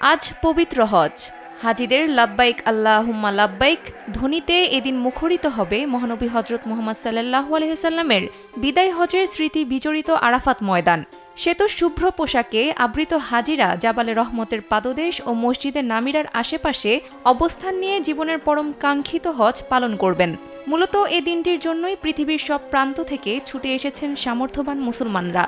আজ পবিত্র হজ। হাজিদের লাব্বাইক আল্লাহুম্মা লাব্বাইক ধ্বনিতে এদিন মুখরিত হবে মহানবী হজরত মুহাম্মদ সাল্লাল্লাহু আলাইহি সাল্লামের বিদায় হজের স্মৃতি বিজড়িত আরাফাত ময়দান। শ্বেত শুভ্র পোশাকে আবৃত হাজিরা জাবালে রহমতের পাদদেশ ও মসজিদে নামিরার আশেপাশে অবস্থান নিয়ে জীবনের পরম কাঙ্ক্ষিত হজ পালন করবেন। মূলত এ দিনটির জন্যই পৃথিবীর সব প্রান্ত থেকে ছুটে এসেছেন সামর্থ্যবান মুসলমানরা।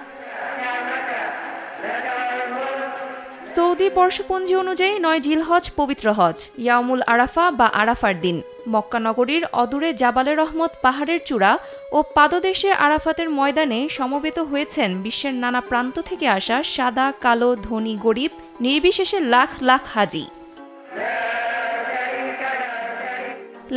সৌদি বর্ষপঞ্জি অনুযায়ী ৯ জিলহজ পবিত্র হজ, ইয়াউমুল আরাফা বা আরাফার দিন। মক্কা নগরীর অদূরে জাবালে রহমত পাহাড়ের চূড়া ও পাদদেশে আরাফাতের ময়দানে সমবেত হয়েছেন বিশ্বের নানা প্রান্ত থেকে আসা সাদা, কালো, ধনী, গরিব নির্বিশেষে লাখ লাখ হাজি।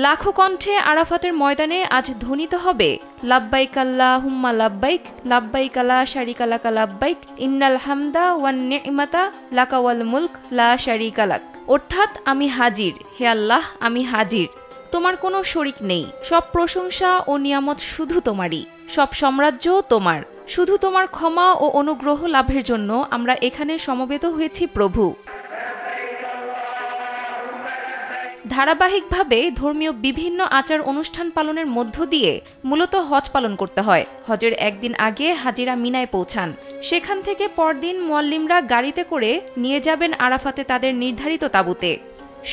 লাখো কণ্ঠে আরাফাতের ময়দানে আজ ধ্বনিত হবে লাব্বাইক আল্লাহুম্মা লাব্বাইক, লাব্বাইক লা শারিকা লাকা লাব্বাইক, ইন্নাল হামদা ওয়ান নি'মাতা লাকা ওয়াল মুলক লা শারিকা লাক। অর্থাৎ আমি হাজির, হে আল্লাহ আমি হাজির, তোমার কোনো শরিক নেই, সব প্রশংসা ও নিয়ামত শুধু তোমারই, সব সাম্রাজ্যও তোমার, শুধু তোমার ক্ষমা ও অনুগ্রহ লাভের জন্য আমরা এখানে সমবেত হয়েছি প্রভু। ধারাবাহিকভাবে ধর্মীয় বিভিন্ন আচার অনুষ্ঠান পালনের মধ্য দিয়ে মূলত হজ পালন করতে হয়। হজের একদিন আগে হাজিরা মিনায় পৌঁছান। সেখান থেকে পরদিন মুয়াল্লিমরা গাড়িতে করে নিয়ে যাবেন আরাফাতে তাদের নির্ধারিত তাঁবুতে।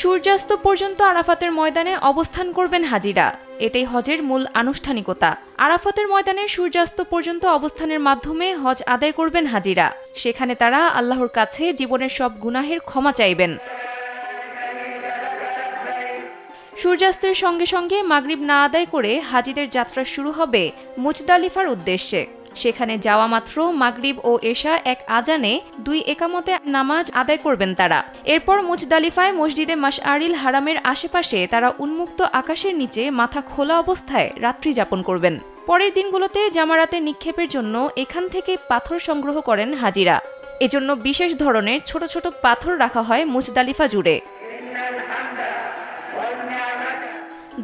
সূর্যাস্ত পর্যন্ত আরাফাতের ময়দানে অবস্থান করবেন হাজিরা। এটাই হজের মূল আনুষ্ঠানিকতা। আরাফাতের ময়দানে সূর্যাস্ত পর্যন্ত অবস্থানের মাধ্যমে হজ আদায় করবেন হাজিরা। সেখানে তারা আল্লাহর কাছে জীবনের সব গুনাহের ক্ষমা চাইবেন। সূর্যাস্তের সঙ্গে সঙ্গে মাগরিব না আদায় করে হাজিদের যাত্রা শুরু হবে মুজদালিফার উদ্দেশ্যে। সেখানে যাওয়া মাত্র মাগরিব ও এশা এক আজানে 2 একামতে নামাজ আদায় করবেন তারা। এরপর মুজদালিফায় মসজিদে মাশআরিল হারামের আশেপাশে তারা উন্মুক্ত আকাশের নিচে মাথা খোলা অবস্থায় রাত্রি যাপন করবেন। পরের দিনগুলোতে জামারাতে নিক্ষেপের জন্য এখান থেকে পাথর সংগ্রহ করেন হাজিরা। এজন্য বিশেষ ধরনের ছোট ছোট পাথর রাখা হয় মুজদালিফা জুড়ে।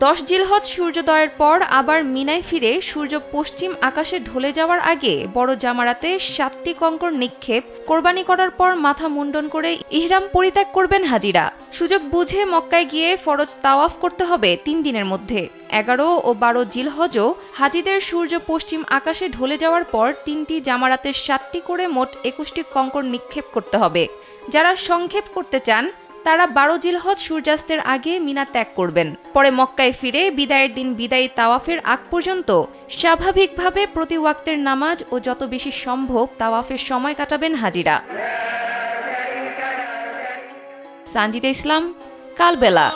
10 জিলহজ সূর্যোদয়ের পর আবার মিনায় ফিরে সূর্য পশ্চিম আকাশে ঢলে যাওয়ার আগে বড় জামারাতে 7টি কঙ্কর নিক্ষেপ, কোরবানি করার পর মাথা মুন্ডন করে ইহরাম পরিত্যাগ করবেন হাজিরা। সুযোগ বুঝে মক্কায় গিয়ে ফরজ তাওয়াফ করতে হবে 3 দিনের মধ্যে। 11 ও 12 জিলহজও হাজিদের সূর্য পশ্চিম আকাশে ঢলে যাওয়ার পর 3টি জামারাতে 7টি করে মোট 21টি কঙ্কর নিক্ষেপ করতে হবে। যারা সংক্ষেপ করতে চান তারা 12 জিলহজ সূর্যাস্তের আগে মিনা ত্যাগ করবেন। পরে মক্কায় ফিরে বিদায়ের দিন বিদায়ী তাওয়াফের আগ পর্যন্ত স্বাভাবিকভাবে প্রতি ওয়াক্তের নামাজ ও যত বেশি সম্ভব তাওয়াফের সময় কাটাবেন হাজিরা। সানজিদা ইসলাম, কালবেলা।